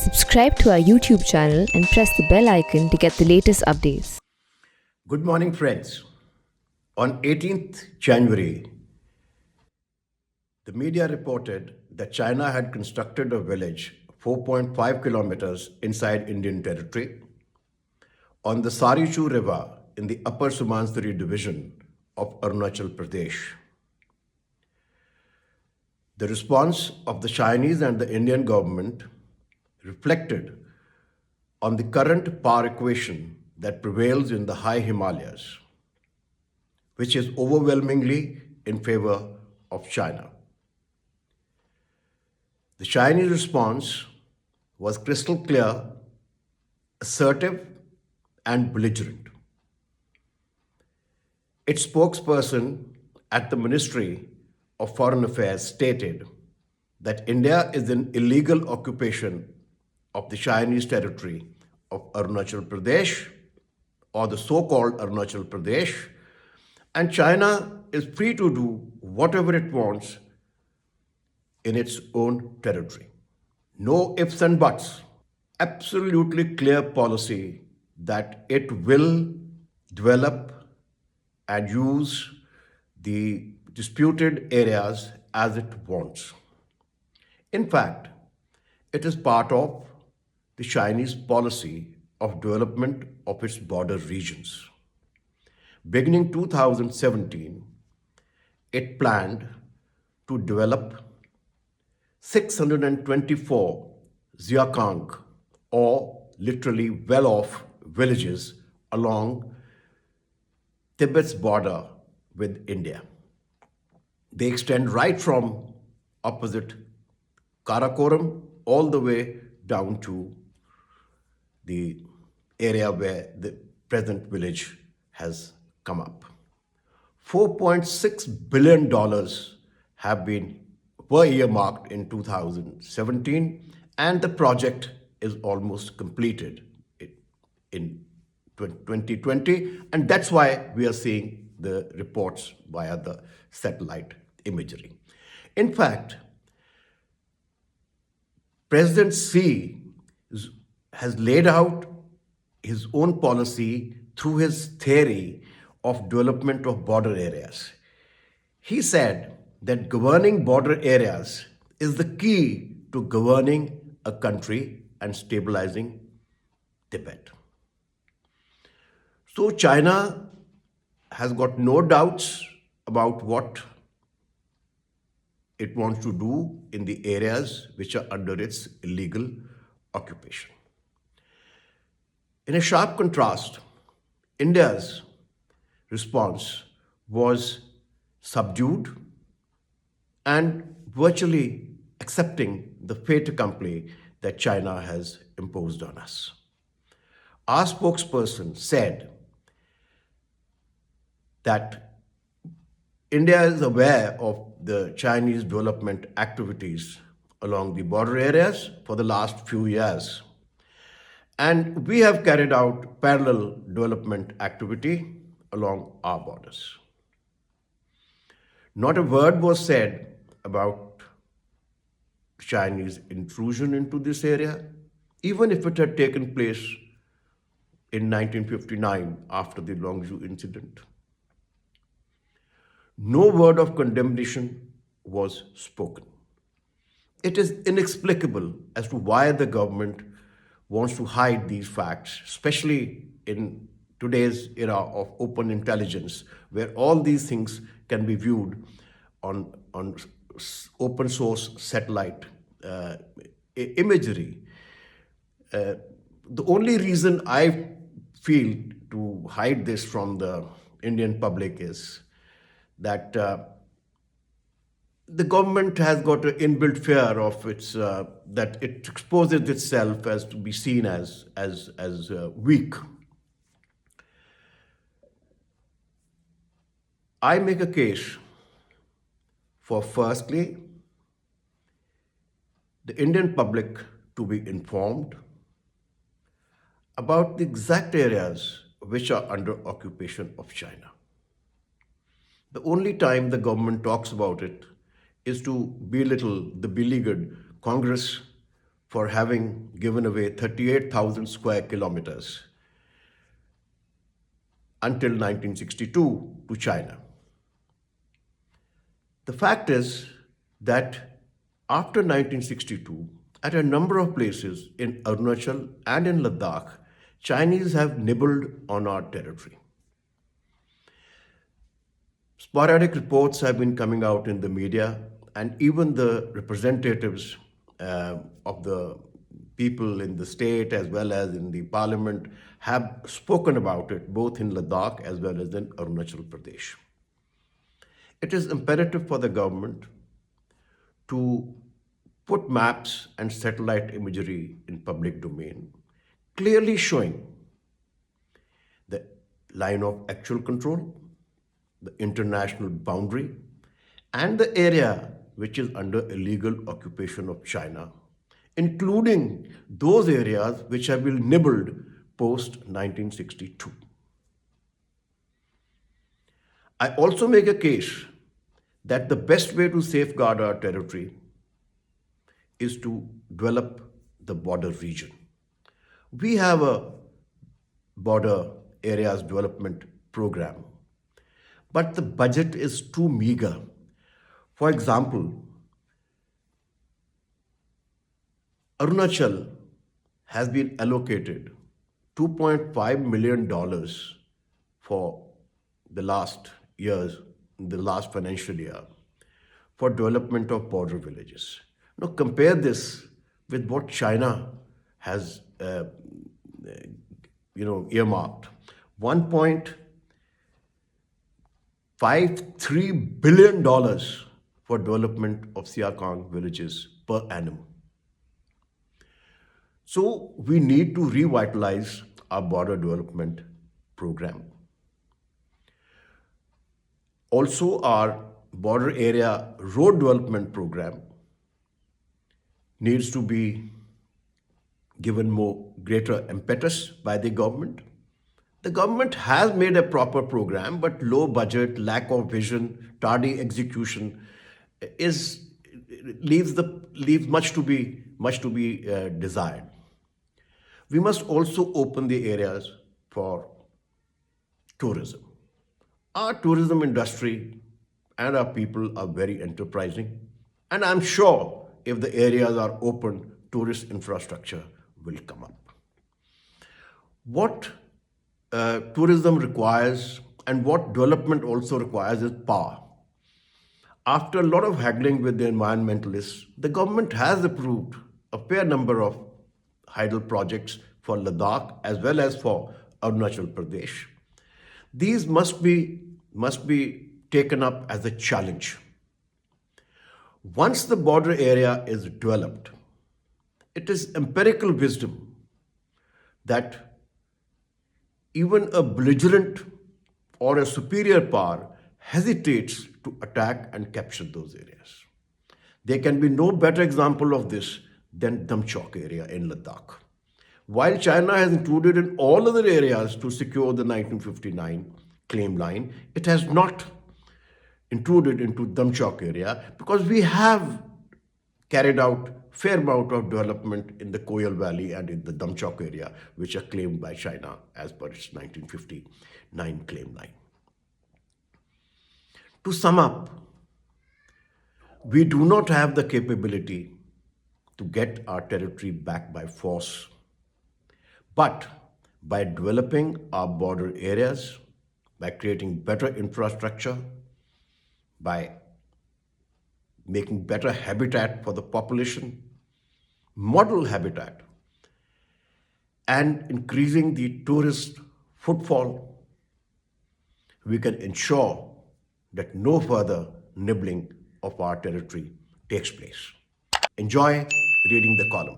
Subscribe to our YouTube channel and press the bell icon to get the latest updates. Good morning, friends. On 18th January, the media reported that China had constructed a village 4.5 kilometers inside Indian territory on the Sarichu River in the Upper Sumansari division of Arunachal Pradesh. The response of the Chinese and the Indian government reflected on the current power equation that prevails in the high Himalayas, which is overwhelmingly in favor of China. The Chinese response was crystal clear, assertive, and belligerent. Its spokesperson at the Ministry of Foreign Affairs stated that India is in illegal occupation of the Chinese territory of Arunachal Pradesh, or the so-called Arunachal Pradesh, and China is free to do whatever it wants in its own territory. No ifs and buts. Absolutely clear policy that it will develop and use the disputed areas as it wants. In fact, it is part of the Chinese policy of development of its border regions. Beginning 2017, it planned to develop 624 Xiakang, or literally well-off villages along Tibet's border with India. They extend right from opposite Karakoram all the way down to the area where the present village has come up. $4.6 billion were earmarked in 2017, and the project is almost completed in 2020, and that's why we are seeing the reports via the satellite imagery. In fact, President Xi has laid out his own policy through his theory of development of border areas. He said that governing border areas is the key to governing a country and stabilizing Tibet. So China has got no doubts about what it wants to do in the areas which are under its illegal occupation. In a sharp contrast, India's response was subdued and virtually accepting the fait accompli that China has imposed on us. Our spokesperson said that India is aware of the Chinese development activities along the border areas for the last few years. And we have carried out parallel development activity along our borders. Not a word was said about Chinese intrusion into this area, even if it had taken place in 1959 after the Longzhou incident. No word of condemnation was spoken. It is inexplicable as to why the government wants to hide these facts, especially in today's era of open intelligence, where all these things can be viewed on open source satellite imagery. The only reason I feel to hide this from the Indian public is that the government has got an inbuilt fear of its that it exposes itself as to be seen as weak. I make a case for, firstly, the Indian public to be informed about the exact areas which are under occupation of China. The only time the government talks about it is to belittle the beleaguered Congress for having given away 38,000 square kilometers until 1962 to China. The fact is that after 1962, at a number of places in Arunachal and in Ladakh, Chinese have nibbled on our territory. Sporadic reports have been coming out in the media, and even the representatives of the people in the state as well as in the parliament have spoken about it, both in Ladakh as well as in Arunachal Pradesh. It is imperative for the government to put maps and satellite imagery in public domain, clearly showing the line of actual control, the international boundary, and the area which is under illegal occupation of China, including those areas which have been nibbled post 1962. I also make a case that the best way to safeguard our territory is to develop the border region. We have a border areas development program, but the budget is too meager. For example, Arunachal has been allocated $2.5 million for the last years, the last financial year, for development of border villages. Now compare this with what China has earmarked. $1.53 billion for development of Siakhang villages per annum. So we need to revitalize our border development program. Also, our border area road development program needs to be given greater impetus by the government. The government has made a proper program, but low budget, lack of vision, tardy execution leaves much to be desired. We must also open the areas for tourism. Our tourism industry and our people are very enterprising, and I'm sure if the areas are open, tourist infrastructure will come up. What tourism requires and what development also requires is power. After a lot of haggling with the environmentalists, the government has approved a fair number of hydel projects for Ladakh as well as for Arunachal Pradesh. These must be taken up as a challenge. Once the border area is developed, it is empirical wisdom that even a belligerent or a superior power hesitates to attack and capture those areas. There can be no better example of this than Damchok area in Ladakh. While China has included in all other areas to secure the 1959 claim line, it has not intruded into Damchok area because we have carried out fair amount of development in the Koyal Valley and in the Damchok area, which are claimed by China as per its 1959 claim line. To sum up, we do not have the capability to get our territory back by force, but by developing our border areas, by creating better infrastructure, by making better habitat for the population, model habitat, and increasing the tourist footfall, we can ensure that no further nibbling of our territory takes place. Enjoy reading the column.